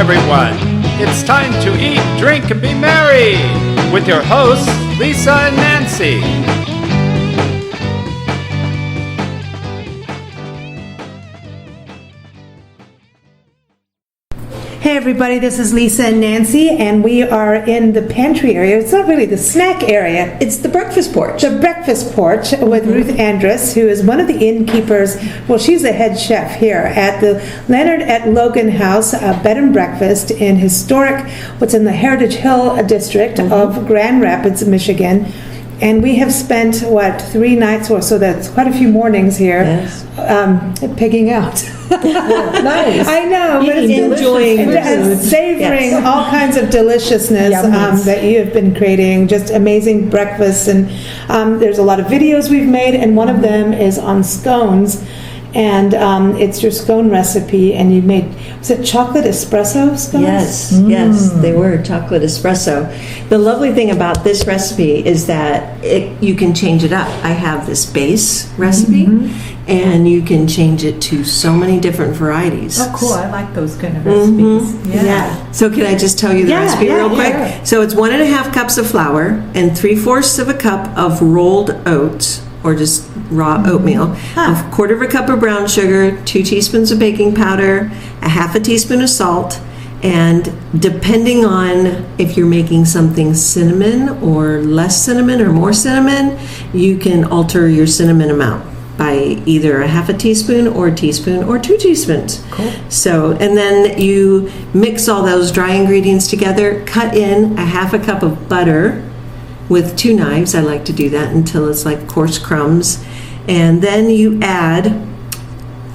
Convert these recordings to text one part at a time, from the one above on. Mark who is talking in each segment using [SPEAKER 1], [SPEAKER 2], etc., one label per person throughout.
[SPEAKER 1] everyone. It's time to eat, drink, and be merry with your hosts, Lisa and Nancy.
[SPEAKER 2] Hey everybody, this is Lisa and Nancy, and we are in the pantry area. It's not really the snack area.
[SPEAKER 3] It's the breakfast porch.
[SPEAKER 2] The breakfast porch with Ruth Andrus, who is one of the innkeepers. Well, she's the head chef here at the Leonard at Logan House, a bed and breakfast in historic, what's in the Heritage Hill district of Grand Rapids, Michigan. And we have spent, 3 nights or so, that's quite a few mornings here, pigging out.
[SPEAKER 3] Nice.
[SPEAKER 2] I know, but it's
[SPEAKER 3] enjoying
[SPEAKER 2] and savoring all kinds of deliciousness that you have been creating, just amazing breakfasts. And there's a lot of videos we've made, and one of them is on scones. And it's your scone recipe, and you made, was it chocolate espresso scones?
[SPEAKER 3] Yes, they were chocolate espresso. The lovely thing about this recipe is that you can change it up. I have this base recipe, and you can change it to so many different varieties.
[SPEAKER 4] Oh, cool. I like those kind of recipes. Yeah.
[SPEAKER 3] So can I just tell you the recipe real quick? Yeah. So it's 1.5 cups of flour and 3/4 of a cup of rolled oats, or just raw oatmeal, a 1/4 cup of brown sugar, 2 teaspoons of baking powder, a 1/2 teaspoon of salt, and depending on if you're making something cinnamon or less cinnamon or more cinnamon, you can alter your cinnamon amount by either a 1/2 teaspoon or a teaspoon or 2 teaspoons.
[SPEAKER 4] Cool.
[SPEAKER 3] So, and then you mix all those dry ingredients together, cut in a 1/2 cup of butter with 2 knives. I like to do that until it's like coarse crumbs. And then you add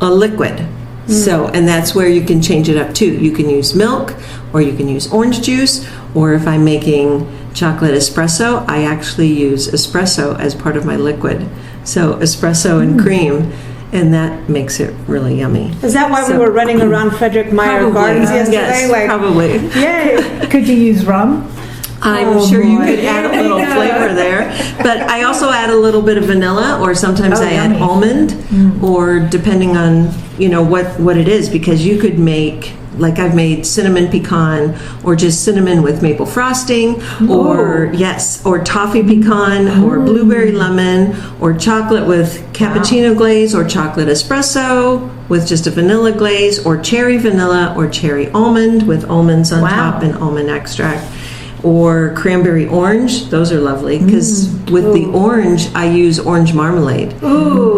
[SPEAKER 3] a liquid. So, and that's where you can change it up too. You can use milk, or you can use orange juice, or if I'm making chocolate espresso, I actually use espresso as part of my liquid. So espresso and cream, and that makes it really yummy.
[SPEAKER 2] Is that why we were running around Frederick Meyer Gardens yesterday?
[SPEAKER 3] Yes, probably.
[SPEAKER 2] Yay!
[SPEAKER 4] Could you use rum?
[SPEAKER 3] I'm sure you could add a little flavor there, but I also add a little bit of vanilla, or sometimes I add almond, or depending on what it is, because you could make, like I've made cinnamon pecan, or just cinnamon with maple frosting, or toffee pecan, or blueberry lemon, or chocolate with cappuccino glaze, or chocolate espresso with just a vanilla glaze, or cherry vanilla, or cherry almond with almonds on top and almond extract. Or cranberry orange. Those are lovely, because with the orange, I use orange marmalade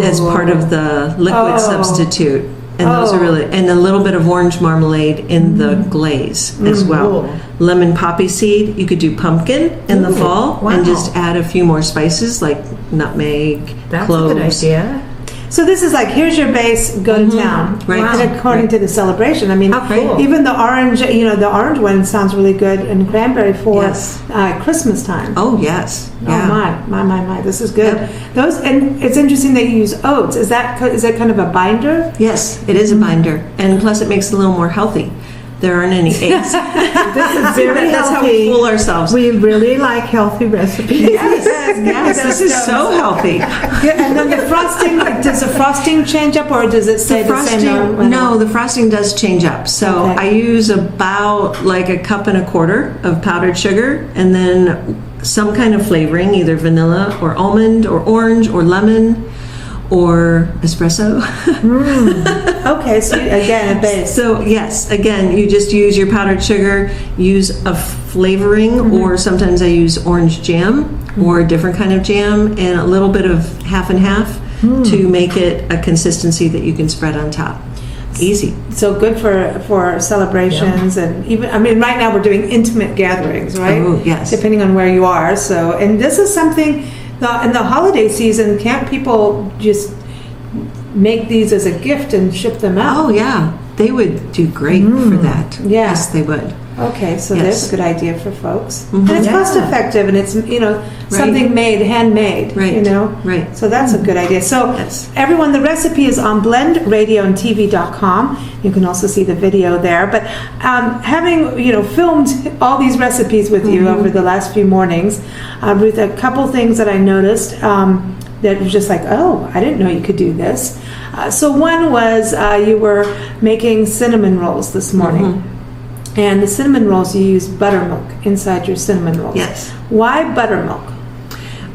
[SPEAKER 3] as part of the liquid substitute. And those are really, and a little bit of orange marmalade in the glaze as well. Lemon poppy seed. You could do pumpkin in the fall and just add a few more spices like nutmeg, cloves.
[SPEAKER 4] That's a good idea.
[SPEAKER 2] So this is like, here's your base, go to town.
[SPEAKER 3] Right.
[SPEAKER 2] And according to the celebration. I mean, even the orange, the orange one sounds really good, and cranberry for Christmas time.
[SPEAKER 3] Oh, yes. Yeah.
[SPEAKER 2] Oh, my. This is good. Yep. Those, and it's interesting that you use oats. Is that kind of a binder?
[SPEAKER 3] Yes, it is a binder. And plus it makes it a little more healthy. There aren't any eggs.
[SPEAKER 2] This is very
[SPEAKER 3] That's
[SPEAKER 2] healthy.
[SPEAKER 3] how we fool ourselves.
[SPEAKER 4] We really like healthy recipes.
[SPEAKER 3] Yes, this is so healthy.
[SPEAKER 2] Yeah, and then the frosting, does the frosting change up, or does it stay the same?
[SPEAKER 3] No, the frosting does change up. So I use about like 1.25 cups of powdered sugar, and then some kind of flavoring, either vanilla or almond or orange or lemon or espresso.
[SPEAKER 2] Okay, so again, a base.
[SPEAKER 3] So yes, again, you just use your powdered sugar, use a flavoring, or sometimes I use orange jam or a different kind of jam, and a little bit of half and half to make it a consistency that you can spread on top. Easy.
[SPEAKER 2] So good for celebrations, and even, I mean, right now we're doing intimate gatherings, right?
[SPEAKER 3] Oh, yes.
[SPEAKER 2] Depending on where you are. So, and this is something, in the holiday season, can't people just make these as a gift and ship them out?
[SPEAKER 3] Oh, yeah. They would do great for that.
[SPEAKER 2] Yeah.
[SPEAKER 3] Yes, they would.
[SPEAKER 2] Okay, so there's a good idea for folks.
[SPEAKER 3] Mm-hmm.
[SPEAKER 2] And it's cost effective, and it's, something made, handmade,
[SPEAKER 3] Right. Right.
[SPEAKER 2] So that's a good idea. So everyone, the recipe is on blendradioandtv.com. You can also see the video there. But having, filmed all these recipes with you over the last few mornings, Ruth, a couple things that I noticed that were just like, oh, I didn't know you could do this. So one was you were making cinnamon rolls this morning. And the cinnamon rolls, you use buttermilk inside your cinnamon rolls.
[SPEAKER 3] Yes.
[SPEAKER 2] Why buttermilk?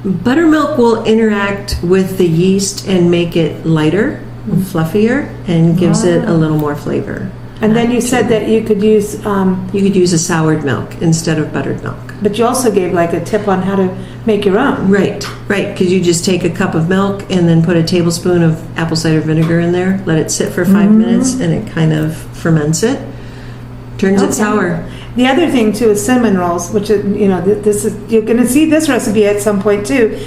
[SPEAKER 3] Buttermilk will interact with the yeast and make it lighter, fluffier, and gives it a little more flavor.
[SPEAKER 2] And then you said that you could use,
[SPEAKER 3] You could use a soured milk instead of buttered milk.
[SPEAKER 2] but you also gave like a tip on how to make your own.
[SPEAKER 3] Right, because you just take a cup of milk and then put a tablespoon of apple cider vinegar in there, let it sit for 5 minutes, and it kind of ferments it, turns it sour.
[SPEAKER 2] The other thing too is cinnamon rolls, which is, this is, you're going to see this recipe at some point too.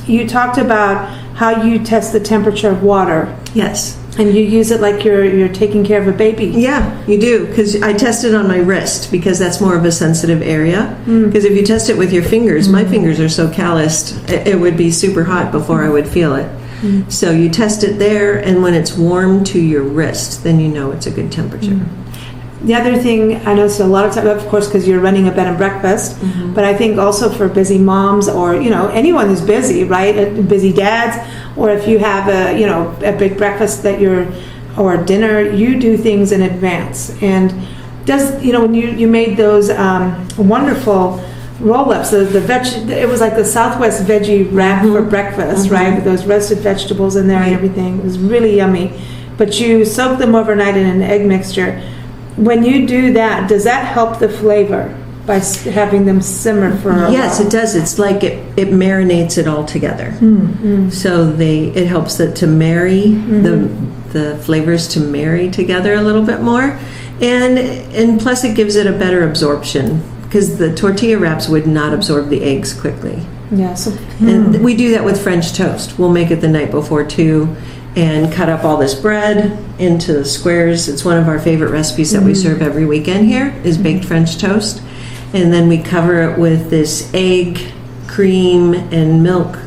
[SPEAKER 2] You talked about how you test the temperature of water,
[SPEAKER 3] Yes.
[SPEAKER 2] and you use it like you're taking care of a baby.
[SPEAKER 3] Yeah, you do, because I test it on my wrist, because that's more of a sensitive area. Because if you test it with your fingers, my fingers are so calloused, it would be super hot before I would feel it. So you test it there, and when it's warm to your wrist, then you know it's a good temperature.
[SPEAKER 2] The other thing I noticed a lot of times, of course, because you're running a bed and breakfast, but I think also for busy moms or anyone who's busy, right? Busy dads, or if you have a big breakfast or dinner, you do things in advance. And when you made those wonderful roll-ups, it was like the Southwest veggie wrap for breakfast, right? With those roasted vegetables in there and everything. It was really yummy. But you soak them overnight in an egg mixture. When you do that, does that help the flavor by having them simmer for a while?
[SPEAKER 3] Yes, it does. It's like it marinates it all together. So it helps it to marry the flavors to marry together a little bit more, and plus it gives it a better absorption, because the tortilla wraps would not absorb the eggs quickly.
[SPEAKER 2] Yeah. So,
[SPEAKER 3] And we do that with French toast. We'll make it the night before too, and cut up all this bread into squares. It's one of our favorite recipes that we serve every weekend here, is baked French toast. And then we cover it with this egg, cream, and milk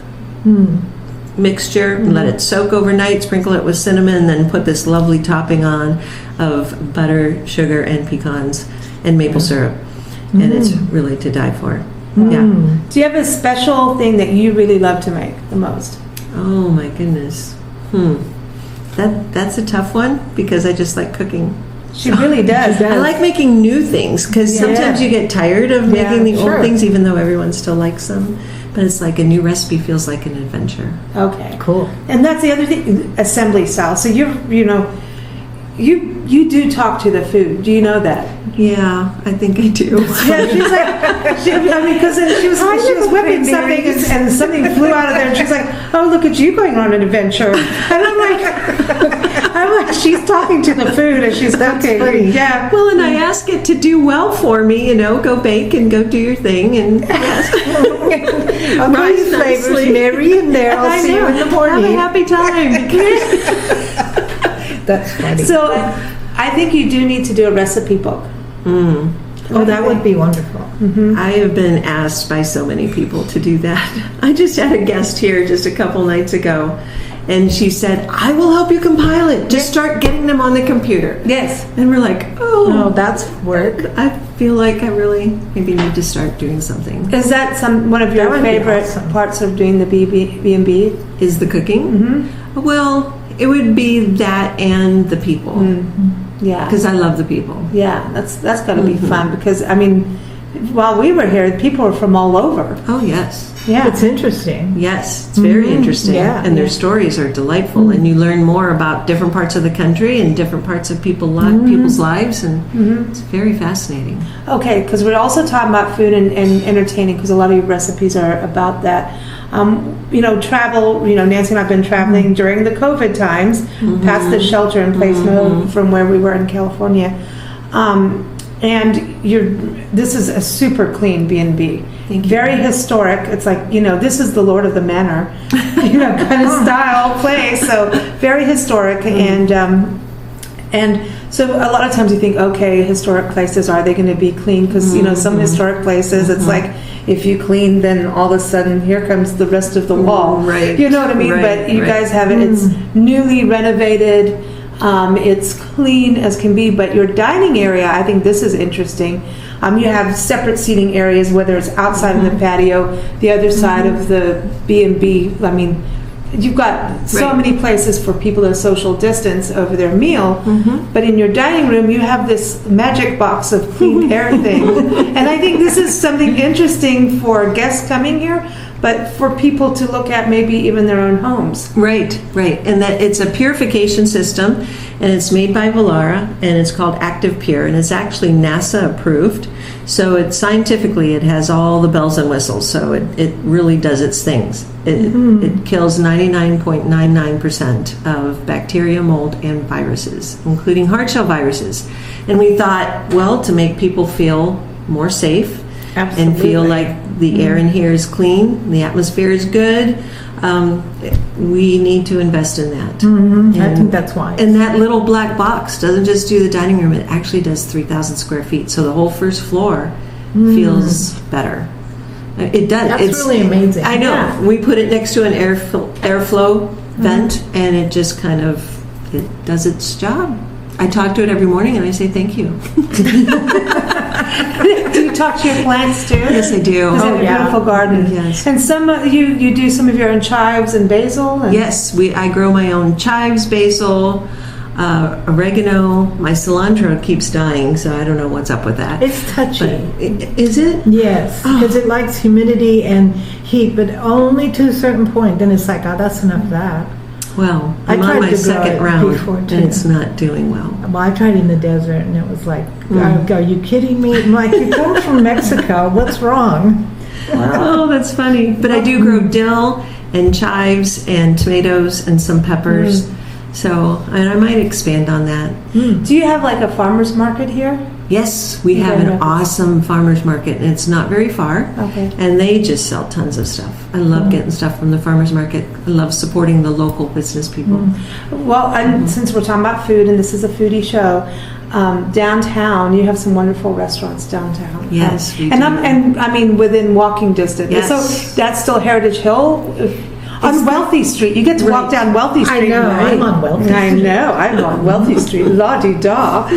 [SPEAKER 3] mixture, and let it soak overnight, sprinkle it with cinnamon, and then put this lovely topping on of butter, sugar, and pecans, and maple syrup. And it's really to die for. Yeah.
[SPEAKER 2] do you have a special thing that you really love to make the most?
[SPEAKER 3] Oh my goodness. That's a tough one, because I just like cooking.
[SPEAKER 2] She really does.
[SPEAKER 3] I like making new things, because sometimes you get tired of making the old things, even though everyone still likes them. But it's like a new recipe feels like an adventure.
[SPEAKER 2] Okay.
[SPEAKER 4] Cool.
[SPEAKER 2] And that's the other thing, assembly style. So you do talk to the food. Do you know that?
[SPEAKER 3] Yeah, I think I do.
[SPEAKER 2] Yeah, she's like, because she was whipping something and something flew out of there, and she's like, "Oh, look at you going on an adventure!" And I'm like, she's talking to the food and she's cooking. Yeah.
[SPEAKER 3] Well, and I ask it to do well for me. Go bake and go do your thing, and
[SPEAKER 4] Okay, flavors, Mary, and there. I'll see you in the morning.
[SPEAKER 3] Have a happy time.
[SPEAKER 4] That's funny.
[SPEAKER 2] So I think you do need to do a recipe book.
[SPEAKER 4] Oh, that would be wonderful.
[SPEAKER 3] I have been asked by so many people to do that. I just had a guest here just a couple nights ago, and she said, "I will help you compile it. Just start getting them on the computer."
[SPEAKER 2] Yes.
[SPEAKER 3] And we're like,
[SPEAKER 4] Oh, that's work.
[SPEAKER 3] I feel like I really maybe need to start doing something.
[SPEAKER 2] Is that one of your
[SPEAKER 4] That would be
[SPEAKER 2] favorite
[SPEAKER 4] awesome.
[SPEAKER 2] parts of doing the B&B?
[SPEAKER 3] Is the cooking? Well, it would be that and the people,
[SPEAKER 2] Yeah.
[SPEAKER 3] because I love the people.
[SPEAKER 2] Yeah, that's got to be fun, because while we were here, people were from all over.
[SPEAKER 3] Oh yes,
[SPEAKER 2] Yeah.
[SPEAKER 4] It's interesting.
[SPEAKER 3] yes, it's very interesting,
[SPEAKER 4] yeah.
[SPEAKER 3] and their stories are delightful, and you learn more about different parts of the country and different parts of people's lives, and it's very fascinating.
[SPEAKER 2] Okay, because we're also talking about food and entertaining, because a lot of your recipes are about that. Travel, Nancy and I have been traveling during the COVID times, past the shelter in place mode from where we were in California. And this is a super clean B&B.
[SPEAKER 3] Thank you.
[SPEAKER 2] Very historic. It's like, this is the Lord of the Manor, kind of style place. So very historic. And so a lot of times you think, okay, historic places, are they going to be clean? Because, some historic places, it's like, if you clean, then all of a sudden, here comes the rest of the wall.
[SPEAKER 3] Right.
[SPEAKER 2] You know what I mean?
[SPEAKER 3] Right,
[SPEAKER 2] But you
[SPEAKER 3] right.
[SPEAKER 2] guys have it. It's newly renovated. It's clean as can be. But your dining area, I think this is interesting. You have separate seating areas, whether it's outside in the patio, the other side of the B&B. you've got so
[SPEAKER 3] Right.
[SPEAKER 2] many places for people to social distance over their meal,
[SPEAKER 3] Mm-hmm.
[SPEAKER 2] but in your dining room you have this magic box of clean air thing. And I think this is something interesting for guests coming here, but for people to look at maybe even their own homes.
[SPEAKER 3] Right, right. And that it's a purification system, and it's made by Velara, and it's called Active Pure, and it's actually NASA approved. So it scientifically, it has all the bells and whistles. So it really does its things. It kills 99.99% of bacteria, mold, and viruses, including hard shell viruses. And we thought, well, to make people feel more safe and feel like the air in here is clean, the atmosphere is good, we need to invest in that.
[SPEAKER 4] I think that's why.
[SPEAKER 3] And that little black box doesn't just do the dining room, it actually does 3,000 square feet. So the whole first floor feels better. It does.
[SPEAKER 4] That's really amazing.
[SPEAKER 3] I know.
[SPEAKER 4] Yeah.
[SPEAKER 3] We put it next to an airflow vent, and it just kind of, it does its job. I talk to it every morning and I say thank you.
[SPEAKER 2] Do you talk to your plants too?
[SPEAKER 3] Yes, I do.
[SPEAKER 2] Because they have a beautiful garden.
[SPEAKER 3] Yes.
[SPEAKER 2] And some you do some of your own chives and basil. And
[SPEAKER 3] Yes, I grow my own chives, basil, oregano. My cilantro keeps dying, so I don't know what's up with that.
[SPEAKER 4] It's touchy.
[SPEAKER 3] Is it?
[SPEAKER 4] Yes, because it likes humidity and heat, but only to a certain point. Then it's like, oh, that's enough of that.
[SPEAKER 3] Well,
[SPEAKER 4] I
[SPEAKER 3] I'm
[SPEAKER 4] tried
[SPEAKER 3] on my
[SPEAKER 4] to grow
[SPEAKER 3] second
[SPEAKER 4] it
[SPEAKER 3] round,
[SPEAKER 4] before,
[SPEAKER 3] and
[SPEAKER 4] too.
[SPEAKER 3] it's not doing well.
[SPEAKER 4] Well, I tried in the desert, and it was like, are you kidding me? I'm like, you come from Mexico. What's wrong?
[SPEAKER 3] Oh, that's funny. But I do grow dill and chives and tomatoes and some peppers. So, and I might expand on that.
[SPEAKER 2] do you have like a farmer's market here?
[SPEAKER 3] Yes, we have
[SPEAKER 2] Okay.
[SPEAKER 3] an awesome farmer's market, and it's not very far.
[SPEAKER 2] Okay.
[SPEAKER 3] And they just sell tons of stuff. I love getting stuff from the farmer's market. I love supporting the local business people.
[SPEAKER 2] Well, and since we're talking about food, and this is a foodie show, downtown you have some wonderful restaurants downtown.
[SPEAKER 3] Yes, we
[SPEAKER 2] and
[SPEAKER 3] do.
[SPEAKER 2] I mean within walking distance.
[SPEAKER 3] Yes.
[SPEAKER 2] So that's still Heritage Hill. On Wealthy Street, you get to walk down Wealthy Street.
[SPEAKER 4] I know,
[SPEAKER 2] right?
[SPEAKER 4] I'm on Wealthy
[SPEAKER 2] I
[SPEAKER 4] Street.
[SPEAKER 2] know, I'm on Wealthy Street. La di da.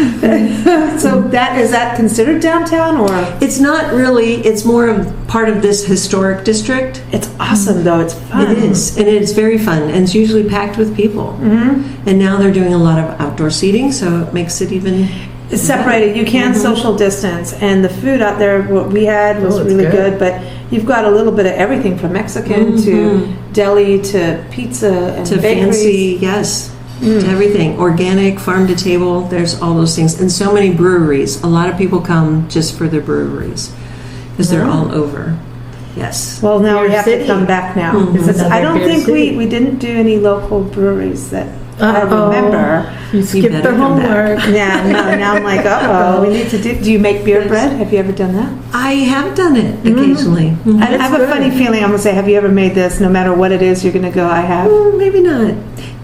[SPEAKER 2] So that is that considered downtown, or
[SPEAKER 3] It's not really, it's more of part of this historic district.
[SPEAKER 2] it's awesome though. It's fun.
[SPEAKER 3] It is, and it's very fun, and it's usually packed with people. And now they're doing a lot of outdoor seating, so it makes it even.
[SPEAKER 2] It's separated. You can social distance, and the food out there, what we had was
[SPEAKER 4] it's
[SPEAKER 2] really
[SPEAKER 4] good.
[SPEAKER 2] good. But you've got a little bit of everything from Mexican to deli to pizza and
[SPEAKER 3] To
[SPEAKER 2] bakeries.
[SPEAKER 3] fancy, yes, to everything. Organic, farm to table, there's all those things. And so many breweries. A lot of people come just for their breweries because they're all over. Yes.
[SPEAKER 2] Well, now we
[SPEAKER 4] Beer
[SPEAKER 2] have
[SPEAKER 4] City.
[SPEAKER 2] to come back now.
[SPEAKER 4] Is
[SPEAKER 2] Because I
[SPEAKER 4] another
[SPEAKER 2] don't
[SPEAKER 4] Beer
[SPEAKER 2] think
[SPEAKER 4] City.
[SPEAKER 2] we didn't do any local breweries that I
[SPEAKER 4] Uh-oh.
[SPEAKER 2] remember.
[SPEAKER 4] You skipped
[SPEAKER 3] better
[SPEAKER 4] the
[SPEAKER 3] come back.
[SPEAKER 4] homework.
[SPEAKER 2] Yeah, no, now I'm like, uh-oh, we need to do you make beer bread? Have you ever done that?
[SPEAKER 3] I have done it occasionally.
[SPEAKER 2] I have a
[SPEAKER 4] good.
[SPEAKER 2] funny feeling I'm going to say, have you ever made this? No matter what it is, you're going to go, I have.
[SPEAKER 3] Maybe not.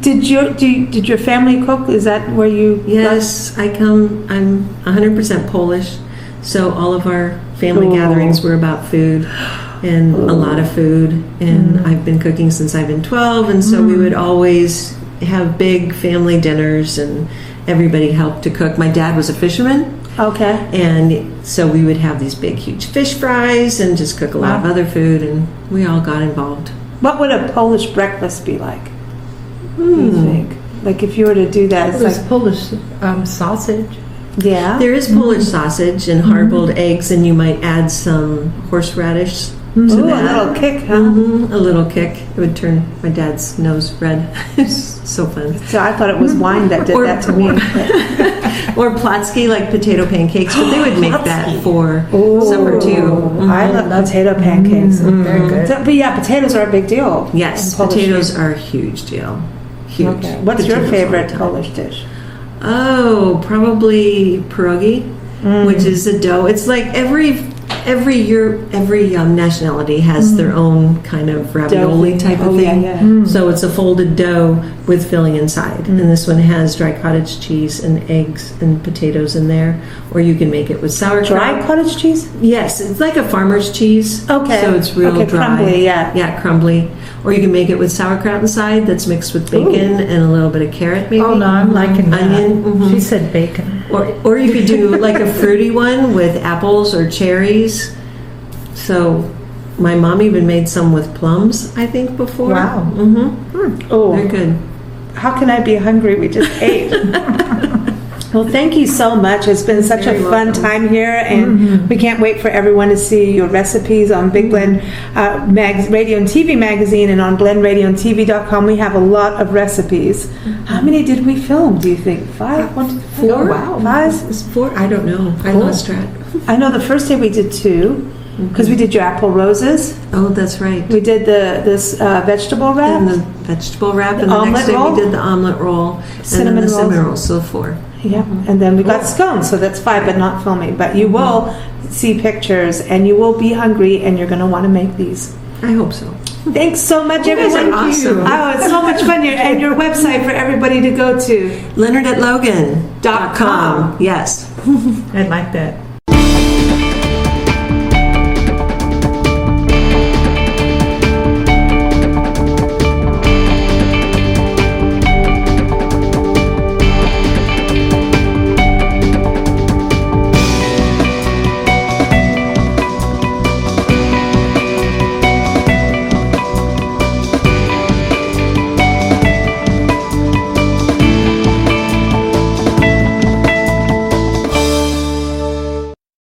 [SPEAKER 2] Did your family cook? Is that where you?
[SPEAKER 3] Yes, I'm 100% Polish, so all of our family
[SPEAKER 2] Ooh.
[SPEAKER 3] gatherings were about food and a lot of food. And I've been cooking since I've been 12, and so we would always have big family dinners, and everybody helped to cook. My dad was a fisherman,
[SPEAKER 2] Okay.
[SPEAKER 3] and so we would have these big, huge fish fries and just cook a lot of other food, and we all got involved.
[SPEAKER 2] What would a Polish breakfast be like? Do you think? Like if you were to do that, it's
[SPEAKER 4] There's
[SPEAKER 2] like,
[SPEAKER 4] Polish sausage.
[SPEAKER 2] yeah.
[SPEAKER 3] There is Polish sausage and hard-boiled eggs, and you might add some horseradish to
[SPEAKER 2] Ooh, a
[SPEAKER 3] that.
[SPEAKER 2] little kick, huh?
[SPEAKER 3] A little kick. It would turn my dad's nose red. It's so fun.
[SPEAKER 2] So I thought it was wine that did
[SPEAKER 3] Or-
[SPEAKER 2] that to me.
[SPEAKER 3] Or platsky, like potato pancakes, but they would make that for supper too.
[SPEAKER 2] I love potato pancakes.
[SPEAKER 4] Very good.
[SPEAKER 2] So- but yeah, potatoes are a big deal.
[SPEAKER 3] Yes,
[SPEAKER 2] in Polish
[SPEAKER 3] potatoes
[SPEAKER 2] food.
[SPEAKER 3] are a huge deal. Huge.
[SPEAKER 2] Okay. What's your
[SPEAKER 3] Potatoes all the
[SPEAKER 2] favorite
[SPEAKER 3] time.
[SPEAKER 2] Polish dish?
[SPEAKER 3] Oh, probably pierogi, which is a dough. It's like every nationality has their own kind of ravioli
[SPEAKER 2] thing.
[SPEAKER 3] type of
[SPEAKER 2] Oh, yeah,
[SPEAKER 3] thing.
[SPEAKER 2] yeah.
[SPEAKER 3] So it's a folded dough with filling inside, and this one has dry cottage cheese and eggs and potatoes in there. Or you can make it with sauerkraut.
[SPEAKER 2] Dry cottage cheese?
[SPEAKER 3] Yes, it's like a farmer's cheese.
[SPEAKER 2] Okay.
[SPEAKER 3] So it's real
[SPEAKER 2] Okay,
[SPEAKER 3] dry.
[SPEAKER 2] crumbly, yeah.
[SPEAKER 3] Yeah, crumbly. Or you can make it with sauerkraut inside that's mixed with bacon and a little bit of carrot maybe.
[SPEAKER 4] Oh, no, I'm liking that.
[SPEAKER 3] Onion. Mhm.
[SPEAKER 4] She said bacon.
[SPEAKER 3] Or you could do like a fruity one with apples or cherries. So My mom even made some with plums, I think, before.
[SPEAKER 4] Wow.
[SPEAKER 3] Mm-hmm.
[SPEAKER 2] Oh,
[SPEAKER 3] They're good.
[SPEAKER 2] how can I be hungry? We just ate. Well, thank you so much. It's been such a
[SPEAKER 3] Very
[SPEAKER 2] fun
[SPEAKER 3] welcome.
[SPEAKER 2] time here, and we can't wait for everyone to see your recipes on Big Blend Radio and TV magazine and on BlendRadioandTV.com. We have a lot of recipes. How many did we film, do you think? 5? 1, 2, 3?
[SPEAKER 3] Four?
[SPEAKER 4] Wow.
[SPEAKER 2] 5?
[SPEAKER 3] It's 4? I don't know. I lost track.
[SPEAKER 2] I know the first day we did 2, because we did your apple roses.
[SPEAKER 3] Oh, that's right.
[SPEAKER 2] We did this vegetable wrap.
[SPEAKER 3] And the vegetable wrap, and the
[SPEAKER 2] omelet
[SPEAKER 3] next day
[SPEAKER 2] roll?
[SPEAKER 3] we did the omelet roll,
[SPEAKER 2] Cinnamon
[SPEAKER 3] and then the
[SPEAKER 2] rolls.
[SPEAKER 3] cinnamon rolls, so 4.
[SPEAKER 2] Yeah, and then we got scones, so that's 5, but not filming. But you will see pictures, and you will be hungry, and you're going to want to make these.
[SPEAKER 3] I hope so.
[SPEAKER 2] Thanks so much,
[SPEAKER 3] You guys
[SPEAKER 2] everyone.
[SPEAKER 3] are awesome.
[SPEAKER 2] Oh, it's so much fun here. And your website for everybody to go to.
[SPEAKER 3] LeonardAtLogan.com. Yes.
[SPEAKER 4] I like that.